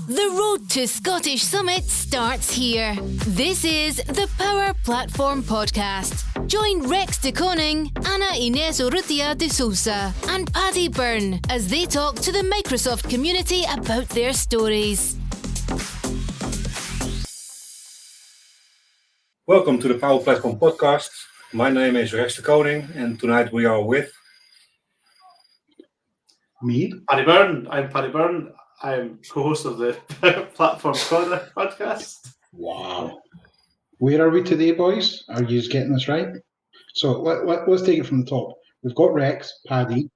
The road to Scottish Summit starts here. This is the Power Platform Podcast. Join Rex de Koning, Ana Inés Urrutia de Sousa, and Paddy Byrne as they talk to the Microsoft community about their stories. Welcome to the Power Platform Podcast. My name is Rex de Koning, and tonight we are with me, Paddy Byrne. I'm Paddy Byrne. I'm co-host of the Platform Podcast. Wow. Where are we today, boys? Are you just getting this right? So let's take it from the top. We've got Rex, Paddy.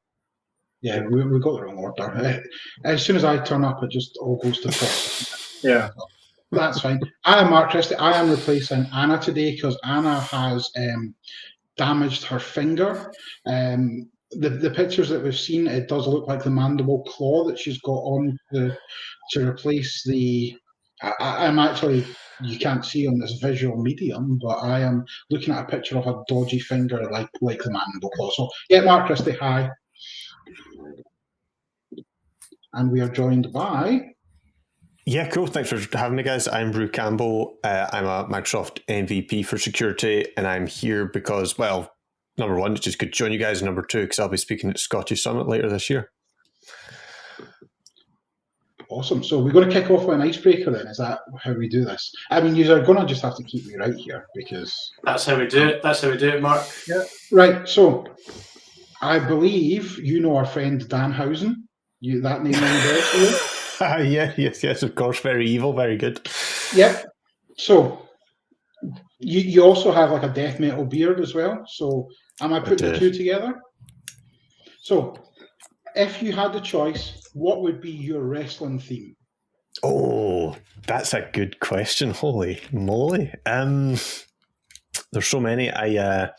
Yeah, we got the wrong order. As soon as I turn up, it just all goes to top. Yeah. That's fine. I am Mark Christie. I am replacing Anna today because Anna has damaged her finger. The pictures that we've seen, it does look like the mandible claw that she's got on to replace the... I'm actually, you can't see on this visual medium, but I am looking at a picture of a dodgy finger like the mandible claw. So, yeah, Mark Christie, hi. And we are joined by... Yeah, cool. Thanks for having me, guys. I'm Ru Campbell. I'm a Microsoft MVP for security, and I'm here because, well, number one, it's just good to join you guys. And number two, because I'll be speaking at Scottish Summit later this year. Awesome. So we're going to kick off with an icebreaker then. Is that how we do this? I mean, you are going to just have to keep me right here because... That's how we do it. That's how we do it, Mark. Yeah. Right. So I believe you know our friend Danhausen. That name is Yes, of course. Very evil, very good. Yep. So you also have like a death metal beard as well. So am I putting the two together? So if you had the choice, what would be your wrestling theme? Oh, that's a good question. Holy moly. There's so many. I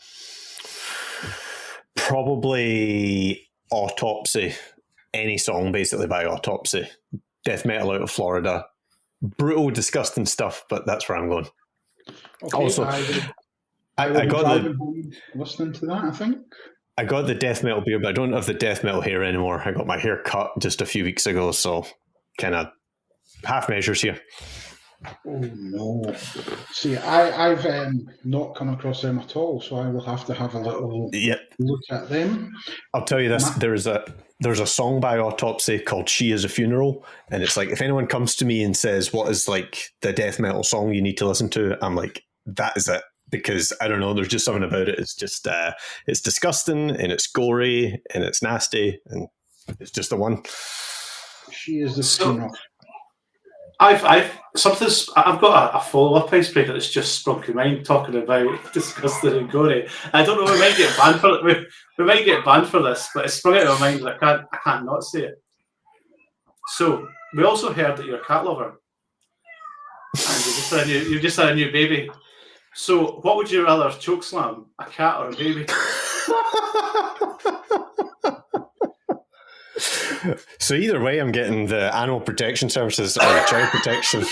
probably Autopsy. Any song basically by Autopsy. Death metal out of Florida. Brutal, disgusting stuff, but that's where I'm going. Okay, also, I got listening to that, I think. I got the death metal beard, but I don't have the death metal hair anymore. I got my hair cut just a few weeks ago, so kind of half measures here. Oh no! See, I've not come across them at all, so I will have to have a little look at them. I'll tell you this: there's a song by Autopsy called "She Is a Funeral," and it's like if anyone comes to me and says, "What is like the death metal song you need to listen to?" I'm like, "That is it," because I don't know. There's just something about it. It's just it's disgusting and it's gory and it's nasty and it's just the one. She is the funeral. I've got a follow-up icebreaker that's just sprung to mind talking about disgusting and gory. I don't know, we might get banned for it. We might get banned for this, but it's sprung out of my mind and I can't not say it. So we also heard that you're a cat lover. And you just had a new baby. So what would you rather chokeslam, a cat or a baby? So either way, I'm getting the animal protection services or the child protection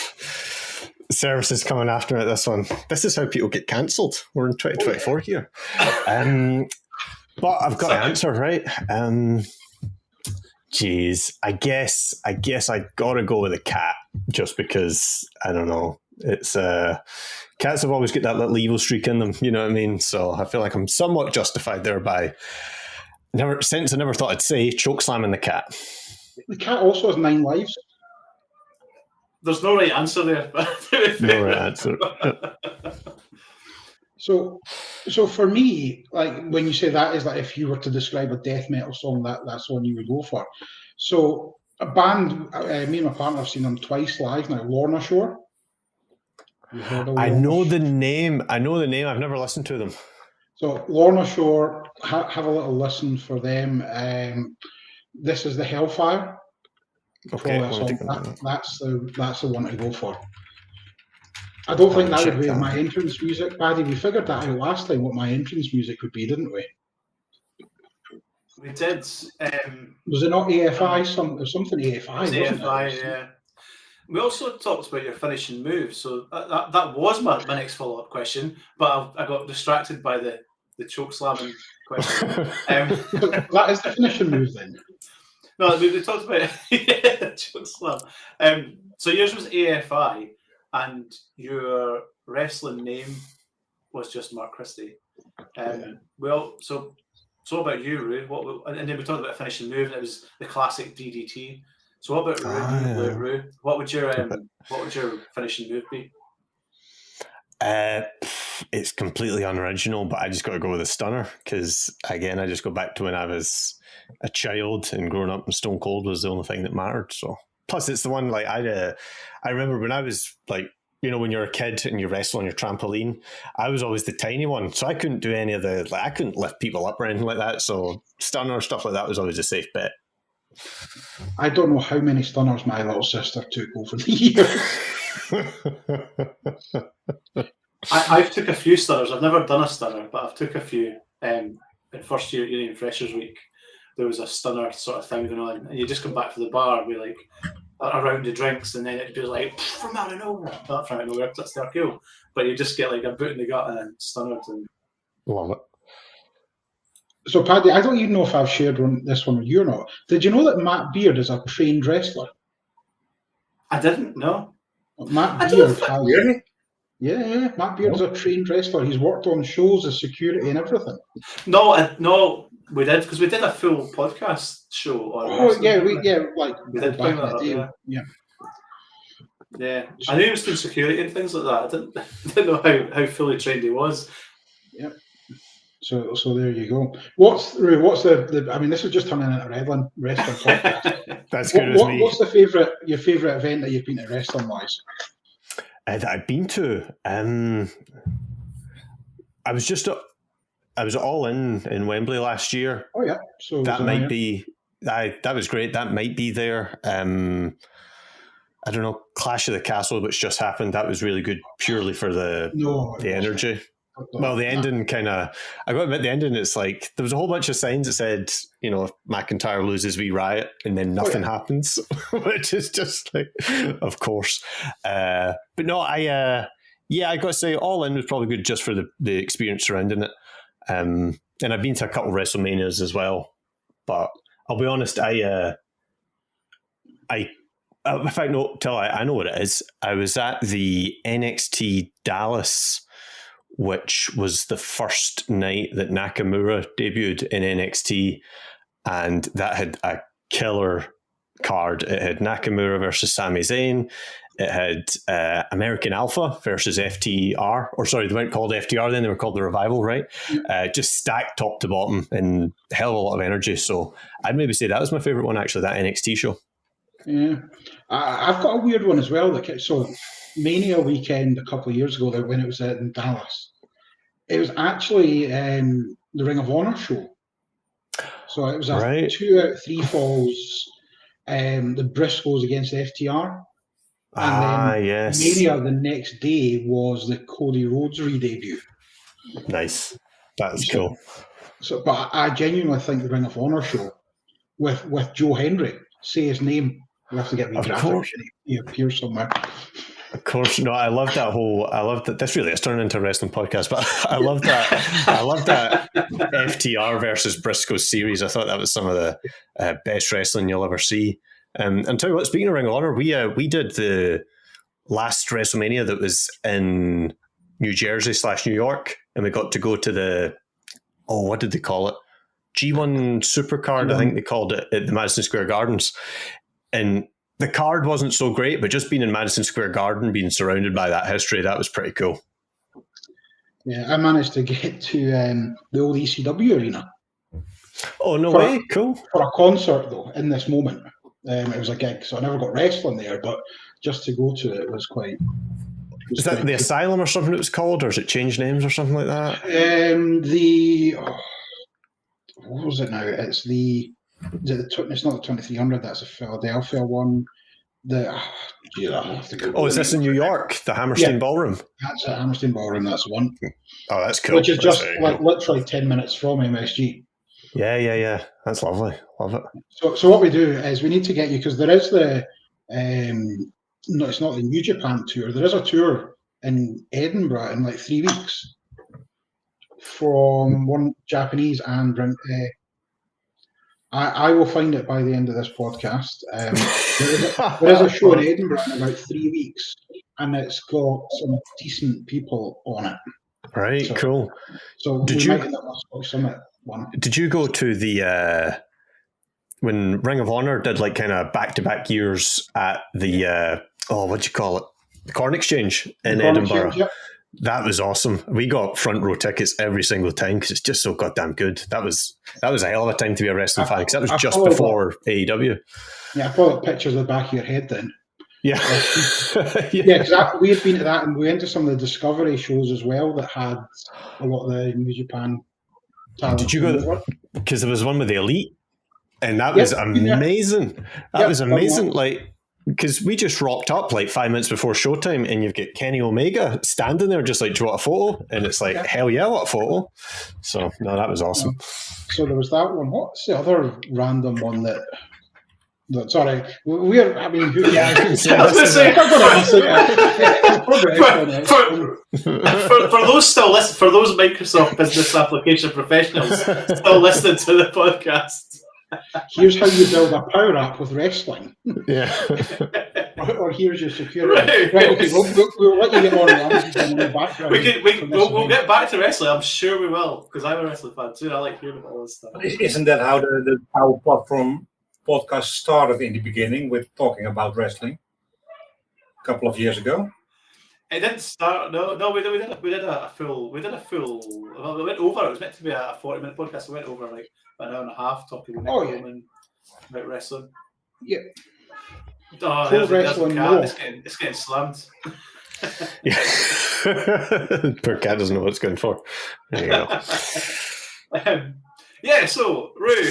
services coming after me at this one. This is how people get cancelled. We're in 2024 here. But I've got an answer, right? I guess I gotta go with a cat just because, I don't know, it's cats have always got that little evil streak in them, you know what I mean? So I feel like I'm somewhat justified there by since I never thought I'd say chokeslamming the cat. The cat also has 9 lives. There's no right answer there. No right answer. So for me, like when you say that is like if you were to describe a death metal song, that's one you would go for. So a band, me and my partner have seen them twice live now. Lorna Shore. I know the name. I've never listened to them. So Lorna Shore, have a little listen for them. This is the Hellfire. Okay, that's the one to go for. I don't think that would be my entrance music, Paddy. We figured that out last time what my entrance music would be, didn't we? We did. Was it not AFI? Something AFI. AFI, yeah. We also talked about your finishing move, so that was my next follow-up question, but I got distracted by the choke slamming question. That is the finishing move then. No, we talked about Choke Slam. So yours was AFI, and your wrestling name was just Mark Christie. Well, so about you, Ru? And then we talked about a finishing move, and it was the classic DDT. So what about Ru? What would your finishing move be? It's completely unoriginal, but I just got to go with a stunner because, again, I just go back to when I was a child and growing up in Stone Cold was the only thing that mattered. So, plus it's the one like I remember when I was like, when you're a kid and you wrestle on your trampoline, I was always the tiny one, so I couldn't do any of the I couldn't lift people up or anything like that. So stunner stuff like that was always a safe bet. I don't know how many stunners my little sister took over the years. I've took a few stunners. I've never done a stunner, but I've took a few. In first year Union Freshers Week, there was a stunner sort of thing going on, and you just come back to the bar, be like a round of drinks, and then it'd be like from out of nowhere, not from out of nowhere, that's their cool. But you just get like a boot in the gut and stunner. Love it. So, Paddy, I don't even know if I've shared this one with you or not. Did you know that Matt Beard is a trained wrestler? I didn't know. Matt Beard has. Really? Yeah. Matt Beard's a trained wrestler. He's worked on shows as security and everything. No, we did because we did a full podcast show on. We did back in the day. Yeah. I knew he was doing security and things like that. I didn't know how fully trained he was. Yep. So there you go. What's the? I mean, this is just turning into a wrestling podcast. That's good as me. What's your favourite event that you've been to wrestling wise? That I've been to. I was all in Wembley last year. Oh yeah, so that might be. That was great. That might be there. I don't know, Clash of the Castle, which just happened. That was really good, purely for the energy. Well, the ending I got to admit, the ending, it's like, there was a whole bunch of signs that said, if McIntyre loses, we riot, and then nothing happens, which is just like, of course. But no, I got to say, All In was probably good just for the experience surrounding it. And I've been to a couple of WrestleManias as well, but I'll be honest, in fact, no, I know what it is. I was at the NXT Dallas, which was the first night that Nakamura debuted in NXT, and that had a killer card. It had Nakamura versus Sami Zayn. It had American Alpha versus FTR, or sorry, they weren't called FTR then, they were called The Revival, right? Just stacked top to bottom and a hell of a lot of energy. So I'd maybe say that was my favourite one, actually, that NXT show. Yeah. I've got a weird one as well. So Mania weekend a couple of years ago, when it was in Dallas, it was actually the Ring of Honor show. So it was a 2 out of 3 falls, the Briscoes against FTR. And then yes. Mania the next day was the Cody Rhodes re-debut. Nice. That's cool. So, but I genuinely think the Ring of Honor show with Joe Hendry, say his name, we have to get graphics. He appears somewhere. Of course, no. I love that. This really is turning into a wrestling podcast, but I love that FTR versus Briscoe series. I thought that was some of the best wrestling you'll ever see. And tell you what, speaking of Ring of Honor, we did the last WrestleMania that was in New Jersey / New York, and we got to go to the what did they call it? G1 Supercard, I think they called it, at the Madison Square Gardens. And the card wasn't so great, but just being in Madison Square Garden, being surrounded by that history, that was pretty cool. Yeah, I managed to get to the old ECW arena. Oh, no way. Cool. For a concert, though, in this moment. It was a gig, so I never got wrestling there, but just to go to it was quite... Is that the Asylum or something it was called, or is it changed names or something like that? What was it now? It's it's not the 2300, that's a Philadelphia one. Is this in New York? The Hammerstein Ballroom? That's at Hammerstein Ballroom, that's the one. Oh, that's cool. Which is just literally 10 minutes from MSG. Yeah. That's lovely. Love it. So what we do is we need to get you, because there is the no, it's not the New Japan tour. There is a tour in Edinburgh in like 3 weeks from one Japanese and I will find it by the end of this podcast. There is a show in Edinburgh in about 3 weeks, and it's got some decent people on it. Right, So, cool. So we might end up with a Scottish Summit one. Did you go to the when Ring of Honor did like kind of back-to-back years at the what do you call it? The Corn Exchange in Edinburgh. Exchange, yep. That was awesome. We got front row tickets every single time because it's just so goddamn good. That was a hell of a time to be a wrestling fan because that was just before AEW. Yeah, I probably got pictures of the back of your head then. Yeah. Yeah, exactly. We had been to that, and we went to some of the Discovery shows as well that had a lot of the New Japan talent. Did you go? Because there was one with the Elite, and that was amazing. That was amazing. Like, because we just rocked up like 5 minutes before showtime, and you've got Kenny Omega standing there just like, do you want a photo? And it's like, hell yeah, what a photo. So, no, that was awesome. So there was that one. What's the other random one that sorry, we're, I mean, who, I was going to say, for those still listening, for those Microsoft Business Application professionals still listening to the podcast, here's how you build a power app with wrestling. Yeah. or here's your security. Right, okay, we'll let you get on. We'll get back to wrestling. I'm sure we will, because I'm a wrestling fan too. I like hearing about all this stuff. Isn't that how the Power Platform podcast started in the beginning, with talking about wrestling a couple of years ago? It didn't start. No. We did a full. Well, we went over. It was meant to be a 40-minute podcast. We went over like an hour and a half talking with Nick Coleman about wrestling. Yeah. Oh, there's a cat. It's getting slammed. Yeah. Poor cat doesn't know what it's going for. There you go. Yeah. So, Ru,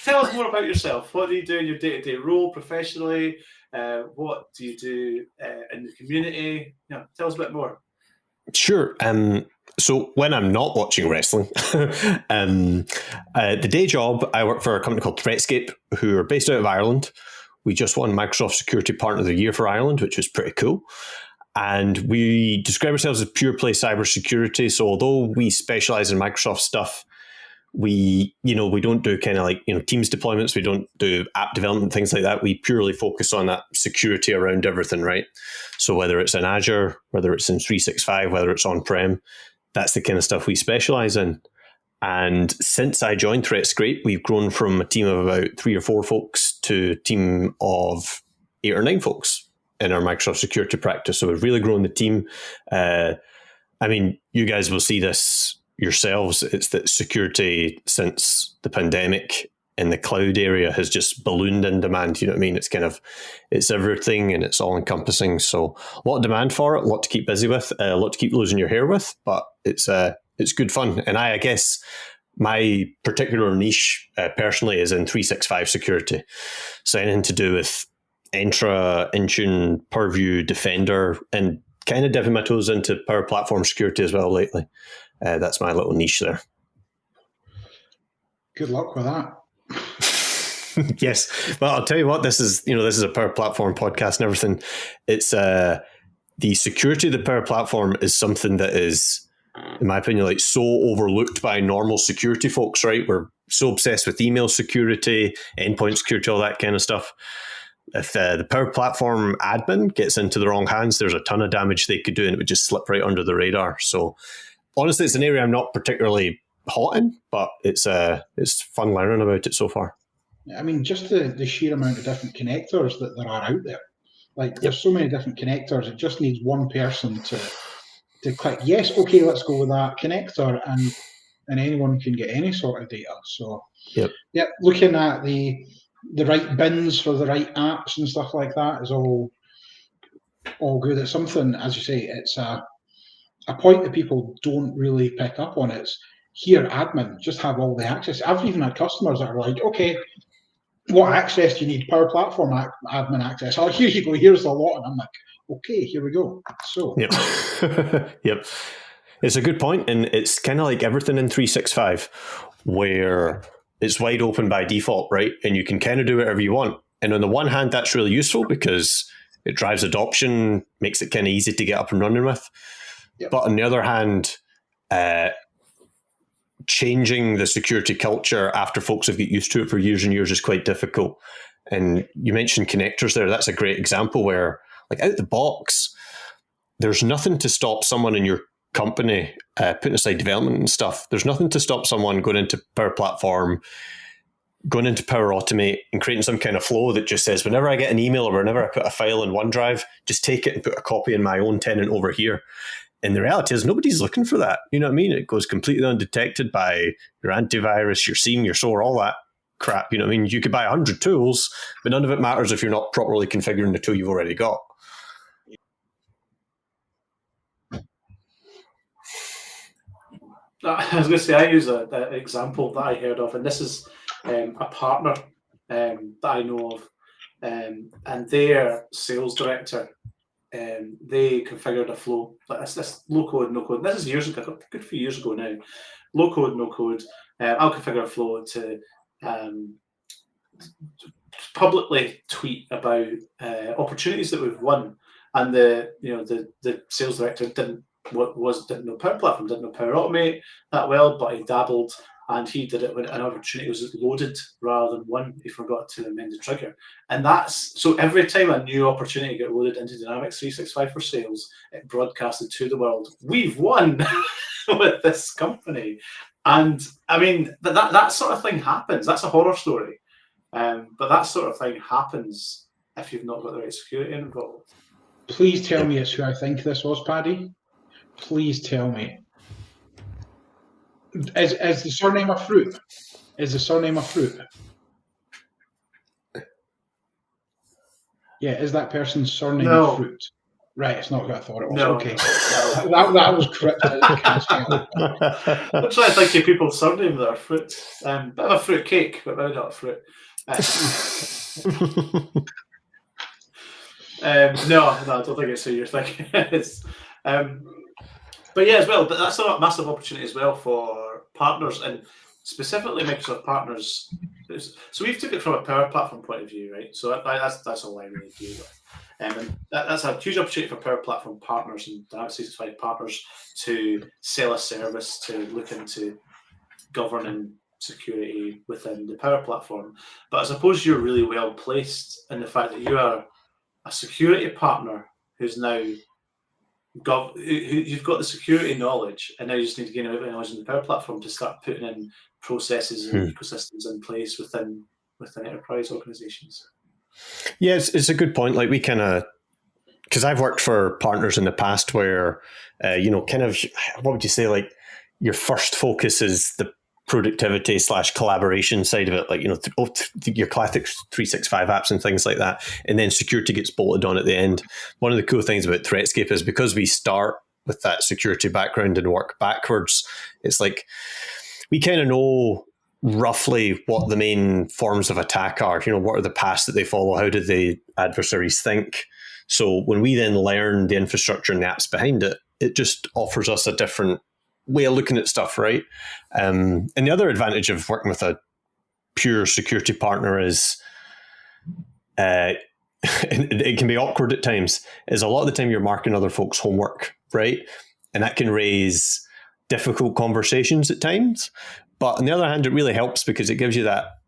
tell us more about yourself. What do you do in your day-to-day role professionally? What do you do in the community? Tell us a bit more. Sure. So when I'm not watching wrestling, the day job, I work for a company called Threatscape, who are based out of Ireland. We just won Microsoft Security Partner of the Year for Ireland, which was pretty cool. And we describe ourselves as pure play cybersecurity. So although we specialize in Microsoft stuff, we don't do kind of like, Teams deployments. We don't do app development, things like that. We purely focus on that security around everything, right? So whether it's in Azure, whether it's in 365, whether it's on-prem, that's the kind of stuff we specialize in. And since I joined Threatscape, we've grown from a team of about 3 or 4 folks to a team of 8 or 9 folks in our Microsoft security practice. So we've really grown the team. You guys will see this yourselves. It's that security since the pandemic in the cloud area has just ballooned in demand. You know what I mean? It's everything and it's all encompassing. So a lot of demand for it, a lot to keep busy with, a lot to keep losing your hair with, but it's good fun. And I guess my particular niche personally is in 365 security. So anything to do with Entra, Intune, Purview, Defender, and kind of dipping my toes into Power Platform security as well lately. That's my little niche there. Good luck with that. Yes. Well, I'll tell you what, this is a Power Platform podcast and everything. It's the security of the Power Platform is something that is, in my opinion, like so overlooked by normal security folks, right? We're so obsessed with email security, endpoint security, all that kind of stuff. If the Power Platform admin gets into the wrong hands, there's a ton of damage they could do and it would just slip right under the radar. So honestly, it's an area I'm not particularly hot in, but it's fun learning about it so far. I mean, just the sheer amount of different connectors that there are out there. Like, there's so many different connectors. It just needs one person to click, yes, okay, let's go with that connector, and anyone can get any sort of data. So, looking at the right bins for the right apps and stuff like that is all good. It's something, as you say, it's a point that people don't really pick up on. It's here, admin, just have all the access. I've even had customers that are like, okay, what access do you need? Power Platform admin access. Oh, here you go. Here's a lot. And I'm like, okay, here we go. So, Yep. It's a good point, and it's kind of like everything in 365, where it's wide open by default, right? And you can kind of do whatever you want. And on the one hand, that's really useful because it drives adoption, makes it kind of easy to get up and running with. Yep. But on the other hand, changing the security culture after folks have got used to it for years and years is quite difficult. And you mentioned connectors there. That's a great example where, like, out the box, there's nothing to stop someone in your company, putting aside development and stuff, there's nothing to stop someone going into Power Platform, going into Power Automate and creating some kind of flow that just says, whenever I get an email or whenever I put a file in OneDrive, just take it and put a copy in my own tenant over here. And the reality is nobody's looking for that. You know what I mean? It goes completely undetected by your antivirus, your SIEM, your SOAR, all that crap. You know what I mean? You could buy 100 tools, but none of it matters if you're not properly configuring the tool you've already got. I was going to say, I use an example that I heard of, and this is a partner that I know of, and their sales director, they configured a flow like this low code, no code. This is years ago, a good few years ago now. Low code, no code. I'll configure a flow to publicly tweet about opportunities that we've won, and the sales director didn't know Power Platform, didn't know Power Automate that well, but he dabbled, and he did it when an opportunity was loaded rather than won. He forgot to amend the trigger. And that's so every time a new opportunity got loaded into Dynamics 365 for sales, it broadcasted to the world, we've won with this company. And I mean, that sort of thing happens. That's a horror story. But that sort of thing happens if you've not got the right security involved. Please tell me it's who I think this was, Paddy. Please tell me. Is the surname a fruit? Is the surname a fruit? Yeah, is that person's surname a fruit? Right, it's not who I thought it was. No. Okay. that was cryptic. I'm trying to think of people's surname that are fruit. Bit of a fruit cake, but maybe not a fruit. No, I don't think it's who you're thinking. But yeah, as well, but that's a massive opportunity as well for partners, and specifically Microsoft partners. So we've took it from a Power Platform point of view, right? So that's all I really do with. And that's a huge opportunity for Power Platform partners and Dynamics 365 partners to sell a service to look into governing security within the Power Platform. But I suppose you're really well placed in the fact that you are a security partner who's now you've got the security knowledge, and now you just need to gain a bit of knowledge in the Power Platform to start putting in processes and ecosystems in place within enterprise organizations. Yeah, it's a good point. Like we kind of, because I've worked for partners in the past where, kind of, what would you say, like your first focus is the productivity / collaboration side of it, like, your classic 365 apps and things like that. And then security gets bolted on at the end. One of the cool things about Threatscape is because we start with that security background and work backwards, it's like we kind of know roughly what the main forms of attack are. What are the paths that they follow? How do the adversaries think? So when we then learn the infrastructure and the apps behind it, it just offers us a different way of looking at stuff, right? And the other advantage of working with a pure security partner is it can be awkward at times, is a lot of the time you're marking other folks' homework, right? And that can raise difficult conversations at times. But on the other hand, it really helps because it gives you that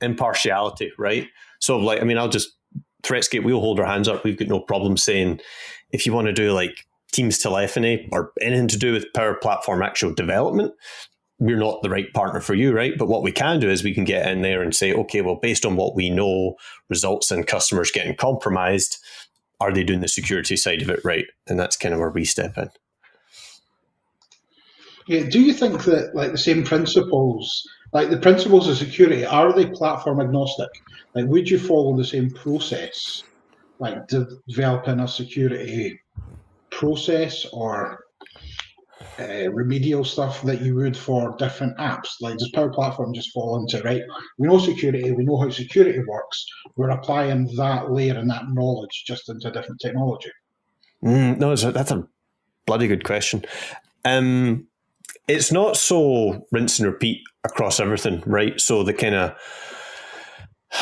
impartiality, right? So Threatscape, we'll hold our hands up. We've got no problem saying, if you want to do like Teams telephony or anything to do with Power Platform actual development, we're not the right partner for you, right? But what we can do is we can get in there and say, okay, well, based on what we know results in customers getting compromised, are they doing the security side of it right? And that's kind of where we step in. Yeah, do you think that like the same principles, like the principles of security, are they platform agnostic? Like, would you follow the same process, like developing a security process or remedial stuff that you would for different apps? Like, does Power Platform just fall into, right, we know security, we know how security works, we're applying that layer and that knowledge just into a different technology? No, that's a bloody good question. It's not so rinse and repeat across everything, right? So the kind of,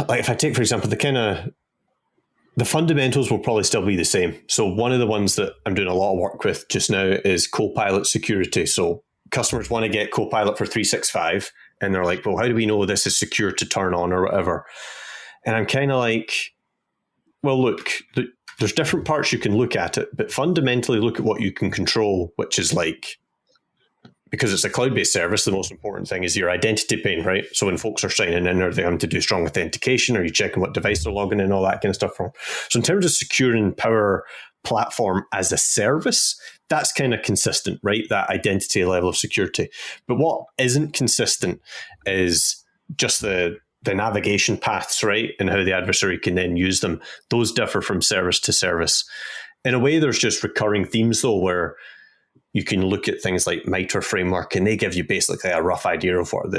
like if I take, for example, the fundamentals will probably still be the same. So one of the ones that I'm doing a lot of work with just now is Copilot security. So customers want to get Copilot for 365, and they're like, well, how do we know this is secure to turn on or whatever? And I'm kind of like, well, look, there's different parts you can look at it, but fundamentally look at what you can control, which is like, because it's a cloud-based service, the most important thing is your identity pane, right? So when folks are signing in, are they having to do strong authentication? Are you checking what device they're logging in, all that kind of stuff from? So in terms of securing Power Platform as a service, that's kind of consistent, right? That identity level of security. But what isn't consistent is just the navigation paths, right? And how the adversary can then use them. Those differ from service to service. In a way, there's just recurring themes, though, where you can look at things like MITRE framework, and they give you basically a rough idea of what are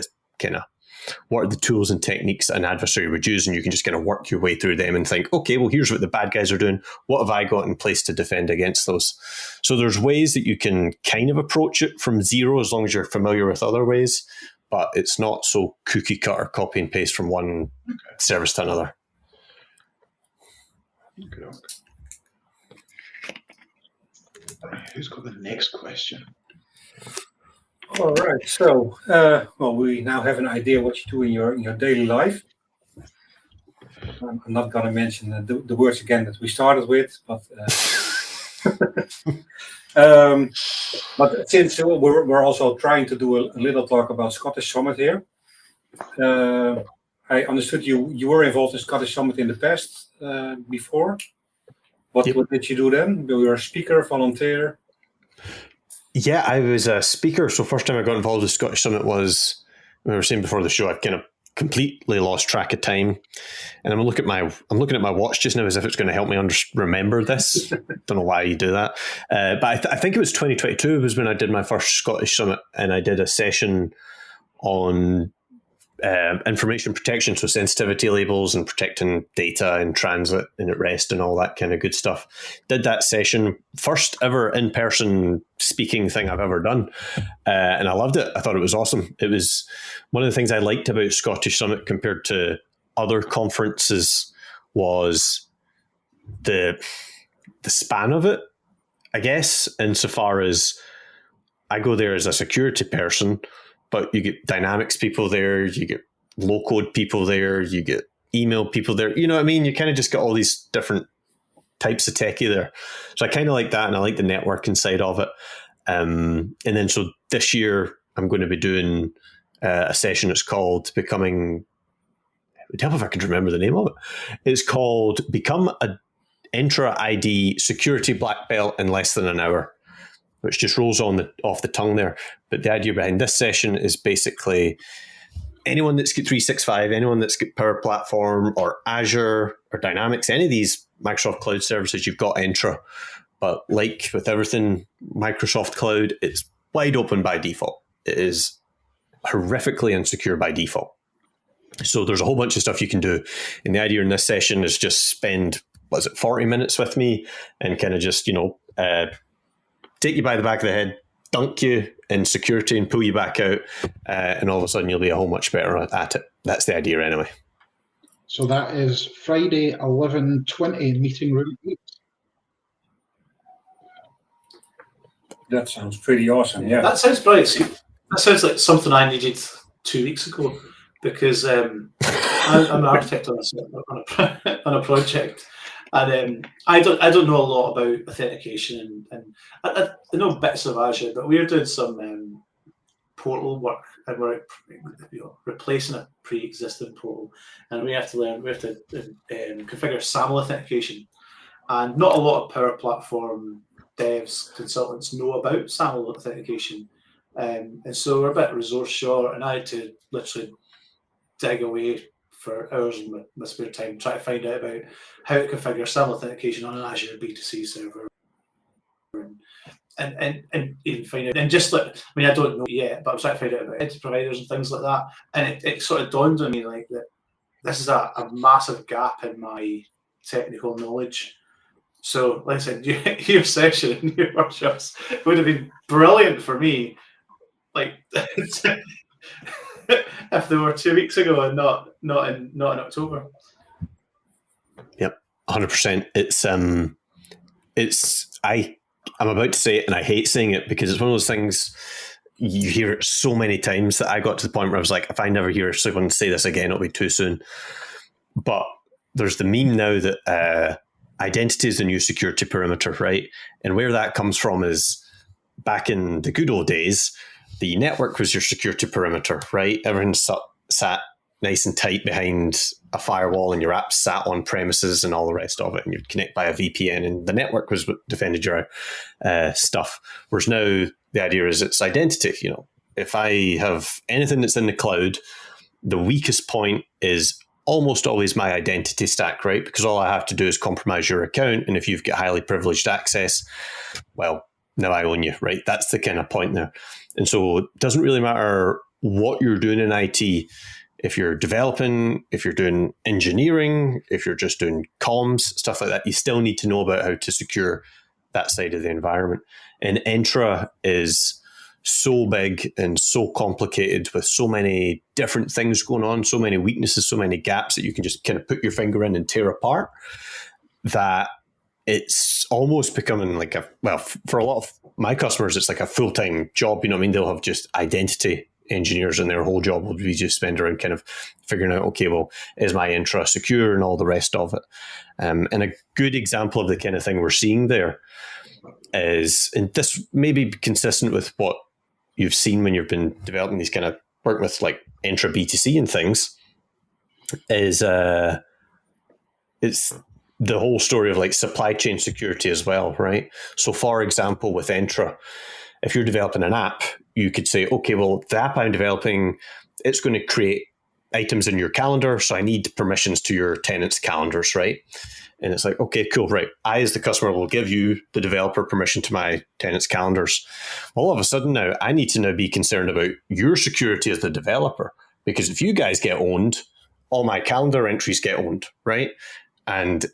the tools and techniques that an adversary would use, and you can just kind of work your way through them and think, okay, well, here's what the bad guys are doing. What have I got in place to defend against those? So there's ways that you can kind of approach it from zero as long as you're familiar with other ways, but it's not so cookie cutter, copy and paste from one service to another. Okay. Who's got the next question? All right. So, we now have an idea what you do in your daily life. I'm not going to mention the words again that we started with, but but since we're also trying to do a little talk about Scottish Summit here, I understood you were involved in Scottish Summit in the past before. What did you do then? You were a speaker, volunteer? Yeah, I was a speaker. So first time I got involved with Scottish Summit was, we were saying before the show, I've kind of completely lost track of time. And I'm looking at my watch just now as if it's going to help me remember this. Don't know why you do that. But I think it was 2022 was when I did my first Scottish Summit, and I did a session on information protection, so sensitivity labels and protecting data in transit and at rest and all that kind of good stuff. Did that session, first ever in-person speaking thing I've ever done, and I loved it. I thought it was awesome. It was one of the things I liked about Scottish Summit compared to other conferences was the span of it, I guess, insofar as I go there as a security person, but you get Dynamics people there, you get low-code people there, you get email people there. You know what I mean? You kind of just got all these different types of techie there. So I kind of like that, and I like the networking side of it. And then so this year, I'm going to be doing a session that's called Becoming... I don't know if I can remember the name of it. It's called Become a Entra ID Security Black Belt in Less Than an Hour, which just rolls off the tongue there. But the idea behind this session is basically anyone that's got 365, anyone that's got Power Platform or Azure or Dynamics, any of these Microsoft Cloud services, you've got Entra. But like with everything Microsoft Cloud, it's wide open by default. It is horrifically insecure by default. So there's a whole bunch of stuff you can do. And the idea in this session is just spend, 40 minutes with me and kind of just, take you by the back of the head, dunk you in security and pull you back out, and all of a sudden you'll be a whole much better at it. That's the idea anyway. So that is Friday, 11:20, meeting room 8. That sounds pretty awesome, yeah. That sounds brilliant. See, that sounds like something I needed 2 weeks ago, because I'm an architect on a project. And I don't know a lot about authentication, and I know bits of Azure, but we're doing some portal work, and we're replacing a pre-existing portal, and we have to configure SAML authentication, and not a lot of Power Platform devs, consultants know about SAML authentication, and so we're a bit resource short, and I had to literally dig away for hours in my spare time, try to find out about how to configure SAML authentication on an Azure B2C server, and even find out, and just like, I don't know yet, but I'm trying to find out about edge providers and things like that, and it sort of dawned on me like that this is a massive gap in my technical knowledge. So, like I said, your session and your workshops would have been brilliant for me, like if they were 2 weeks ago and not in October. Yep, 100%. I'm about to say it, and I hate saying it because it's one of those things. you hear it so many times that I got to the point where I was like, if I never hear someone say this again, it'll be too soon. But there's the meme now that identity is the new security perimeter, right? And where that comes from is back in the good old days, the network was your security perimeter, right? Everyone sat nice and tight behind a firewall, and your apps sat on premises and all the rest of it, and you'd connect by a VPN, and the network was what defended your stuff. Whereas now the idea is it's identity. You know, if I have anything that's in the cloud, the weakest point is almost always my identity stack, right? Because all I have to do is compromise your account, and if you've got highly privileged access, well, now I own you, right? That's the kind of point there. And so it doesn't really matter what you're doing in IT. If you're developing, if you're doing engineering, if you're just doing comms, stuff like that, you still need to know about how to secure that side of the environment. And Entra is so big and so complicated with so many different things going on, so many weaknesses, so many gaps that you can just kind of put your finger in and tear apart, that it's almost becoming like for a lot of my customers, it's like a full-time job. You know what I mean? They'll have just identity engineers, and their whole job will be just spend around kind of figuring out, okay, well, is my Entra secure and all the rest of it. And a good example of the kind of thing we're seeing there is, and this may be consistent with what you've seen when you've been developing these kind of work with like Entra BTC and things, is it's the whole story of like supply chain security as well, right? So for example, with Entra, if you're developing an app, you could say, okay, well, the app I'm developing, it's going to create items in your calendar, so I need permissions to your tenants' calendars, right? And it's like, okay, cool, right. I, as the customer, will give you, the developer, permission to my tenants' calendars. Well, all of a sudden now, I need to now be concerned about your security as the developer, because if you guys get owned, all my calendar entries get owned, right? And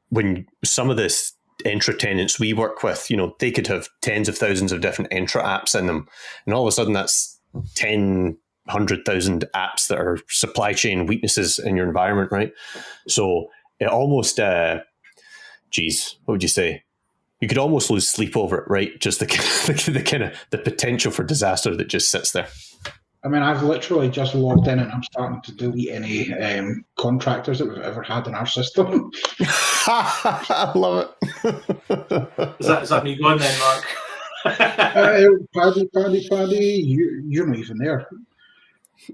when some of this Entra tenants we work with, you know, they could have tens of thousands of different Entra apps in them. And all of a sudden that's 100,000 apps that are supply chain weaknesses in your environment, right? So it almost, what would you say? You could almost lose sleep over it, right? Just the kind of the potential for disaster that just sits there. I mean, I've literally just logged in and I'm starting to delete any contractors that we've ever had in our system. I love it. Is that me going then, Mark? Paddy, you're not even there.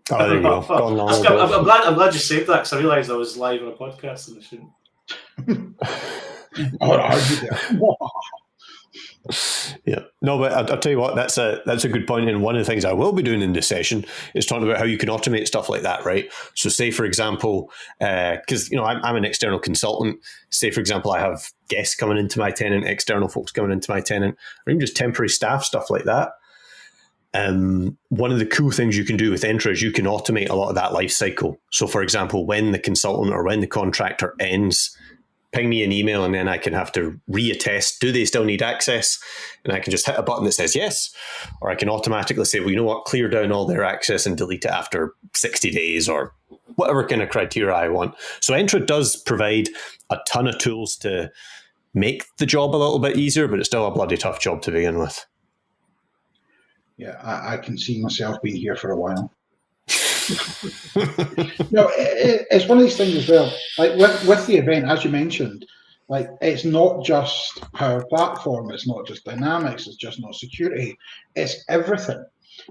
Oh, there you go. I'm glad you saved that, because I realised I was live on a podcast and I shouldn't. Oh, are you there? Yeah, no, but I'll tell you what, that's a good point. And one of the things I will be doing in this session is talking about how you can automate stuff like that, right? So say, for example, because, you know, I'm an external consultant. Say, for example, I have guests coming into my tenant, external folks coming into my tenant, or even just temporary staff, stuff like that. One of the cool things you can do with Entra is you can automate a lot of that life cycle. So, for example, when the consultant or when the contractor ends, ping me an email, and then I can have to reattest, do they still need access? And I can just hit a button that says yes. Or I can automatically say, well, you know what, clear down all their access and delete it after 60 days or whatever kind of criteria I want. So Entra does provide a ton of tools to make the job a little bit easier, but it's still a bloody tough job to begin with. Yeah, I can see myself being here for a while. No, it's one of these things as well. Like with the event, as you mentioned, like it's not just Power Platform, it's not just Dynamics, it's just not security, it's everything.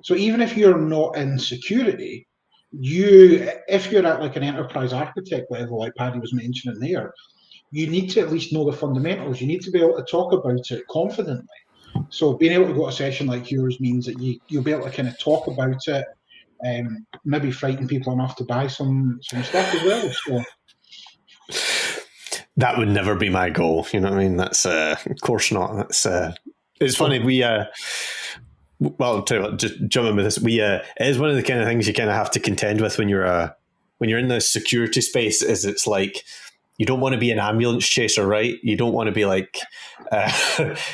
So even if you're not in security, if you're at like an enterprise architect level, like Paddy was mentioning there, you need to at least know the fundamentals. You need to be able to talk about it confidently. So being able to go to a session like yours means that you'll be able to kind of talk about it. Maybe frighten people enough to buy some stuff as well. So that would never be my goal. You know what I mean? That's of course not. That's it's funny. We well, I'll tell you what, just jump in with this. It is one of the kind of things you kind of have to contend with when you're in the security space. Is it's like, you don't want to be an ambulance chaser, right? You don't want to be like,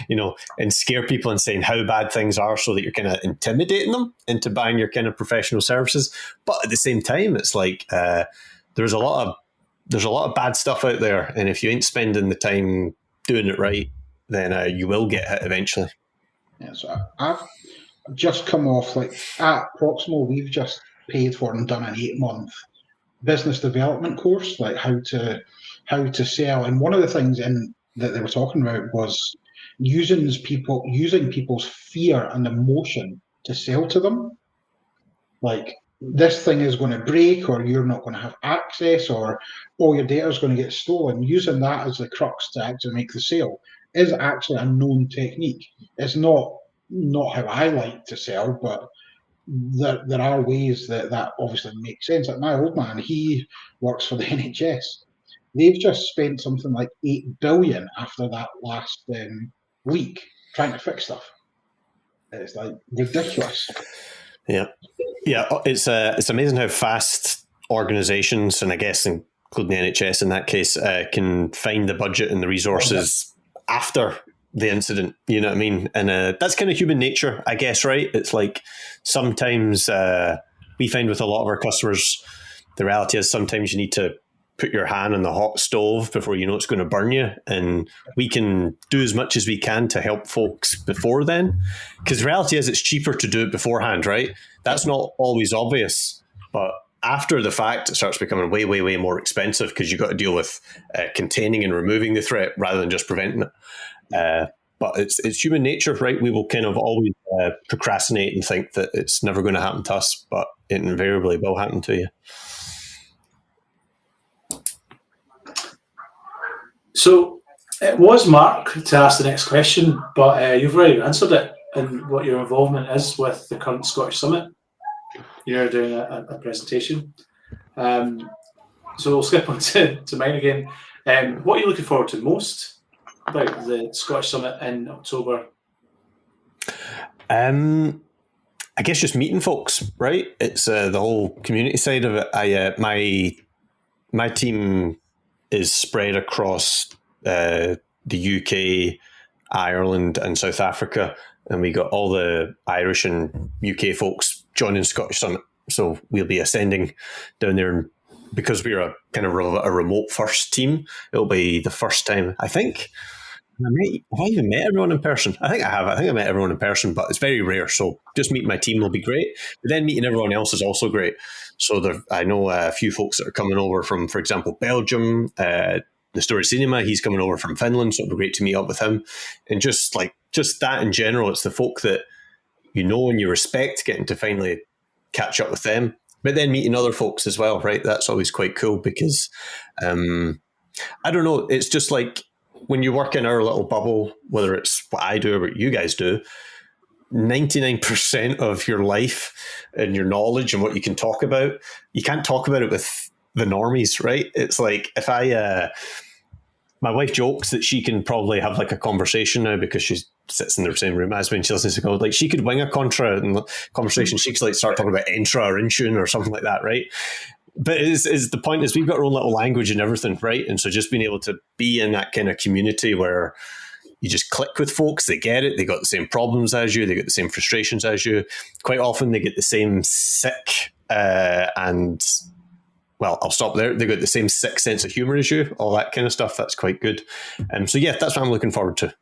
you know, and scare people and saying how bad things are so that you're kind of intimidating them into buying your kind of professional services. But at the same time, it's like there's a lot of bad stuff out there, and if you ain't spending the time doing it right, then you will get hit eventually. Yeah, so just come off, like at Proximal, we've just paid for and done an 8-month business development course, like how to sell. And one of the things that they were talking about was using people's fear and emotion to sell to them. Like, this thing is going to break, or you're not going to have access, or all your data is going to get stolen. Using that as the crux to actually make the sale is actually a known technique. It's not how I like to sell, but there are ways that obviously make sense. Like my old man, he works for the NHS. They've just spent something like 8 billion after that last leak trying to fix stuff. It's like ridiculous. Yeah. It's amazing how fast organisations, and I guess including the NHS in that case, can find the budget and the resources after the incident. You know what I mean? And that's kind of human nature, I guess, right? It's like sometimes we find with a lot of our customers, the reality is sometimes you need to put your hand on the hot stove before you know it's going to burn you. And we can do as much as we can to help folks before then. Because the reality is it's cheaper to do it beforehand, right? That's not always obvious. But after the fact, it starts becoming way, way, way more expensive because you've got to deal with containing and removing the threat rather than just preventing it. But it's human nature, right? We will kind of always procrastinate and think that it's never going to happen to us, but it invariably will happen to you. So it was Mark to ask the next question, but you've already answered it and what your involvement is with the current Scottish Summit. You're doing a presentation. So we'll skip on to mine again. What are you looking forward to most about the Scottish Summit in October? I guess just meeting folks, right? It's the whole community side of it. My team is spread across the UK, Ireland, and South Africa, and we got all the Irish and UK folks joining Scottish Summit. So we'll be ascending down there, and because we're a kind of a remote first team, it'll be the first time, I think. Have I even met everyone in person? I think I have. I think I met everyone in person, but it's very rare. So just meeting my team will be great. But then meeting everyone else is also great. So I know a few folks that are coming over from, for example, Belgium. The Story Cinema, he's coming over from Finland, so it'll be great to meet up with him. And just that in general, it's the folk that you know and you respect, getting to finally catch up with them. But then meeting other folks as well, right? That's always quite cool because, I don't know, it's just like, when you work in our little bubble, whether it's what I do or what you guys do, 99% of your life and your knowledge and what you can talk about, you can't talk about it with the normies, right? It's like if my wife jokes that she can probably have like a conversation now because she sits in the same room as me and she listens to code. Like she could wing a conversation. She could like start talking about Entra or Intune or something like that, right? But is the point is we've got our own little language and everything, right? And so just being able to be in that kind of community where you just click with folks, they get it, they got the same problems as you, they get the same frustrations as you. Quite often they get the same sick I'll stop there. They got the same sick sense of humor as you, all that kind of stuff. That's quite good. So yeah, that's what I'm looking forward to.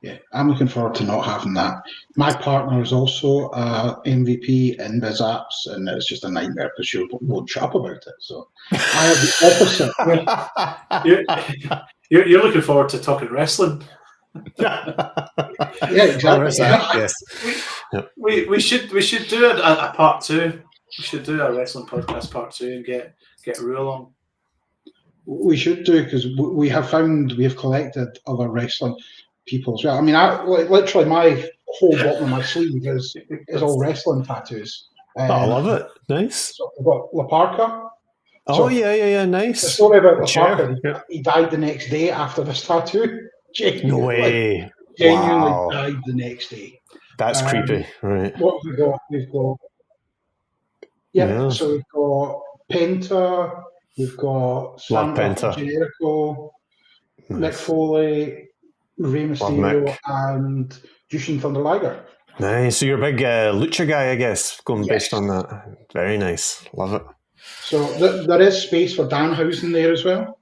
Yeah, I'm looking forward to not having that. My partner is also MVP in Biz Apps, and it's just a nightmare because she won't shut up about it. So I have the opposite. You're looking forward to talking wrestling. Yeah, exactly. Yes. We should do a part 2. We should do a wrestling podcast part 2 and get Ru along. We should do, because we have collected other wrestling people as well. I mean, literally my whole bottom of my sleeve is all wrestling tattoos. I love it. Nice. So we've got La Parka. Oh, yeah, nice. The story about La Parka, he died the next day after this tattoo. No way. Genuinely died the next day. That's creepy. Right. What have we got? We've got... Yeah, so we've got Penta, we've got Santa Jericho, nice. Mick Foley, Rey Mysterio, and Jushin Thunder Liger. Nice. So you're a big lucha guy, I guess, based on that. Very nice. Love it. So there is space for Danhausen there as well.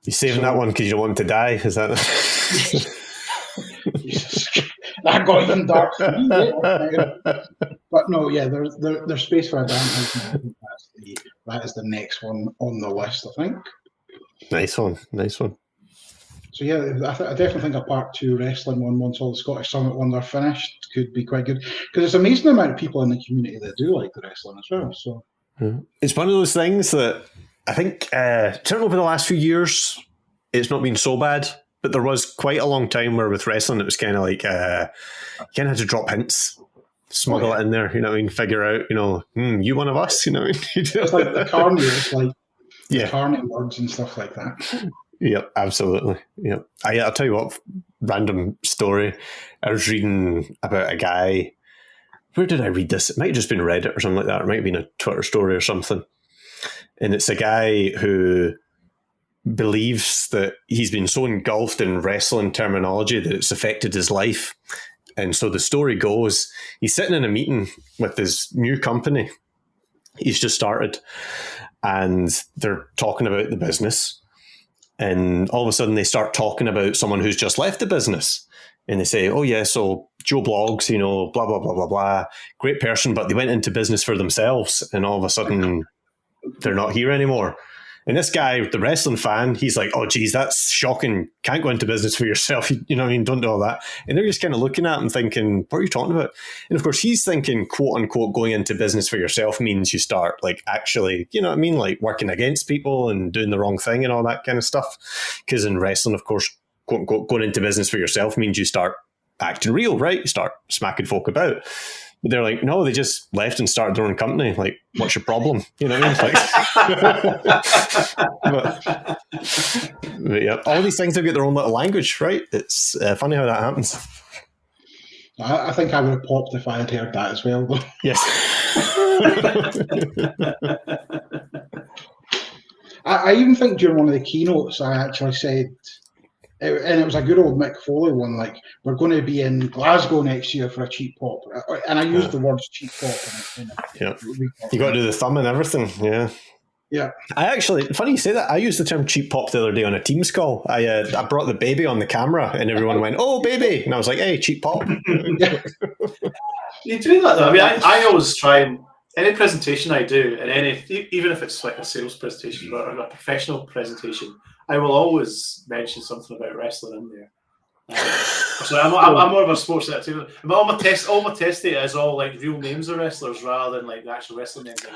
You saving that one because you don't want him to die? Is that... Jesus. That got even dark. But no, yeah, there's space for a Danhausen. I think that is the next one on the list, I think. Nice one. So yeah, I definitely think a part 2 wrestling one, once all the Scottish Summit ones are finished, could be quite good, because it's amazing the amount of people in the community that do like the wrestling as well. So it's one of those things that I think certainly over the last few years it's not been so bad, but there was quite a long time where with wrestling it was kind of like you kind of had to drop hints, smuggle it in there, you know what I mean, figure out, you know, you one of us, you know what I mean? It's like the Carney, it's like the Carney words and stuff like that. Yep, absolutely. Yep. I'll tell you what, random story. I was reading about a guy. Where did I read this? It might have just been Reddit or something like that. It might have been a Twitter story or something. And it's a guy who believes that he's been so engulfed in wrestling terminology that it's affected his life. And so the story goes, he's sitting in a meeting with his new company. He's just started. And they're talking about the business. And all of a sudden they start talking about someone who's just left the business. And they say, oh yeah, so Joe Blogs, you know, blah, blah, blah, blah, blah. Great person, but they went into business for themselves. And all of a sudden they're not here anymore. And this guy, the wrestling fan, he's like, oh, geez, that's shocking. Can't go into business for yourself. You know what I mean? Don't do all that. And they're just kind of looking at him thinking, what are you talking about? And of course, he's thinking, quote unquote, going into business for yourself means you start like actually, you know what I mean? Like working against people and doing the wrong thing and all that kind of stuff. Because in wrestling, of course, quote unquote, going into business for yourself means you start acting real, right? You start smacking folk about. But they're like, no, they just left and started their own company. Like, what's your problem? You know what I mean? But yeah, all these things have got their own little language, right? It's funny how that happens. I think I would have popped if I had heard that as well, though. Yes. I even think during one of the keynotes, I actually said, and it was a good old Mick Foley one, like, we're going to be in Glasgow next year for a cheap pop. And I used the words cheap pop. Yeah. You got to do the thumb and everything, yeah. Yeah. I actually, funny you say that, I used the term cheap pop the other day on a Teams call. I brought the baby on the camera and everyone went, oh, baby. And I was like, hey, cheap pop. You do that, though. I mean, I always try and, any presentation I do, and even if it's like a sales presentation or a professional presentation, I will always mention something about wrestling in there. So I'm more of a sports activity. But all my test data is all like real names of wrestlers rather than like the actual wrestling names.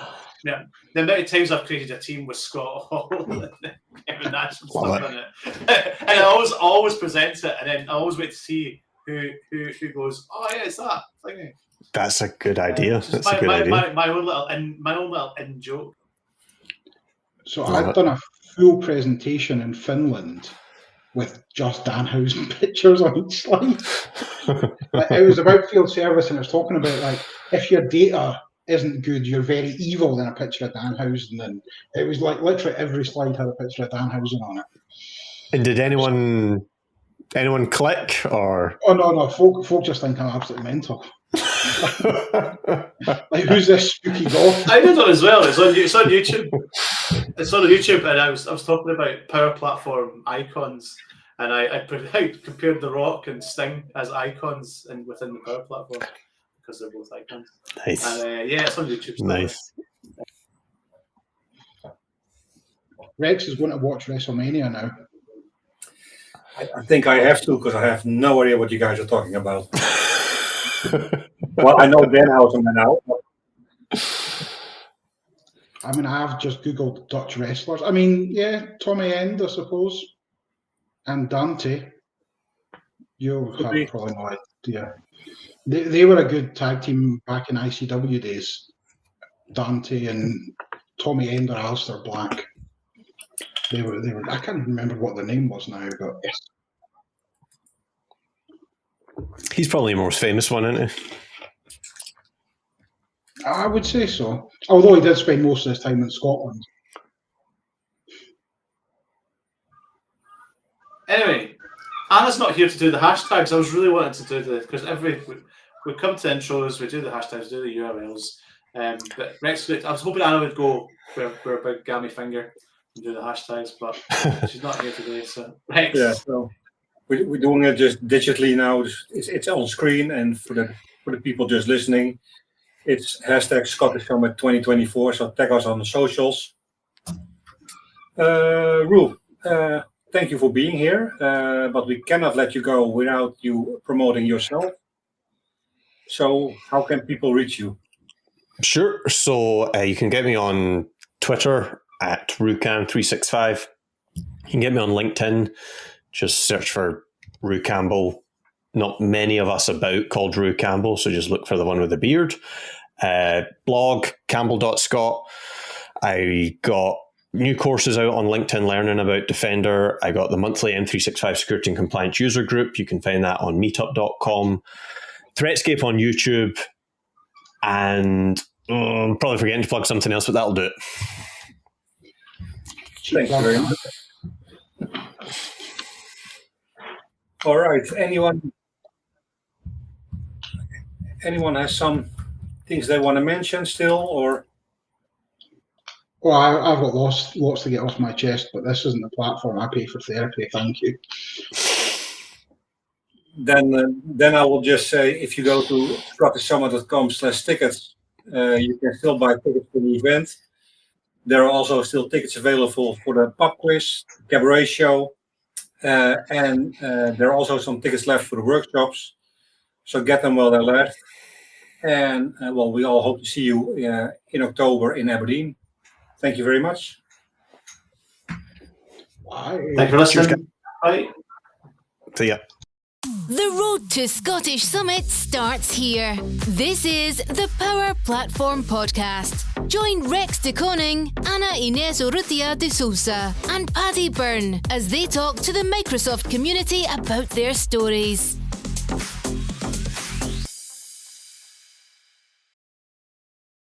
Yeah, the amount of times I've created a team with Scott Hall and Kevin Nash and stuff in it, and I always present it, and then I always wait to see who goes, oh yeah, it's that thing. That's a good idea. That's my, a good idea. My own little in joke. So I've done a full presentation in Finland with just Danhausen pictures on each slide. It was about field service, and it was talking about like if your data isn't good, you're very evil. Then a picture of Danhausen, and it was like literally every slide had a picture of Danhausen on it. And did anyone click or? Oh no, folk just think I'm absolutely mental. Like, who's this spooky golf? I did it as well. It's on YouTube. It's on YouTube, and I was talking about Power Platform icons, and I compared The Rock and Sting as icons within the Power Platform because they're both icons. Nice. And yeah, it's on YouTube. Nice. Rex is going to watch WrestleMania now. I think I have to, because I have no idea what you guys are talking about. Well, I know Danhausen now. I mean, I've just Googled Dutch wrestlers. I mean, yeah, Tommy End, I suppose, and Dante. You'll have probably no idea. They were a good tag team back in ICW days. Dante and Tommy End or Alistair Black. They were. I can't remember what the name was now, but yes. He's probably the most famous one, isn't he? I would say so. Although he did spend most of his time in Scotland. Anyway, Anna's not here to do the hashtags. I was really wanting to do because we come to intros, we do the hashtags, do the URLs. But Rex, I was hoping Anna would go for a big gammy finger and do the hashtags, but she's not here today. So Rex, yeah. So we're doing it just digitally now. It's on screen, and for the people just listening, it's hashtag Scottish Summit 2024. So tag us on the socials. Ru, thank you for being here, but we cannot let you go without you promoting yourself. So how can people reach you? Sure. So you can get me on Twitter at RuCam365. You can get me on LinkedIn. Just search for Ru Campbell. Not many of us about called Ru Campbell, so just look for the one with the beard. Blog, campbell.scot. I got new courses out on LinkedIn learning about Defender. I got the monthly M365 Security and Compliance user group. You can find that on meetup.com. Threatscape on YouTube. And I'm probably forgetting to plug something else, but that'll do it. Thank you very much. All right. Anyone has some things they want to mention still, or? Well, I've got lots to get off my chest, but this isn't the platform I pay for therapy. Thank you. Then I will just say, if you go to scottishsummit.com/tickets, you can still buy tickets for the event. There are also still tickets available for the pub quiz, cabaret show, and there are also some tickets left for the workshops. So get them while they're left. And we all hope to see you in October in Aberdeen. Thank you very much. Bye. Thank you for listening. Bye. See ya. The road to Scottish Summit starts here. This is the Power Platform Podcast. Join Rex de Koning, Ana Inés Urrutia de Sousa, and Paddy Byrne as they talk to the Microsoft community about their stories.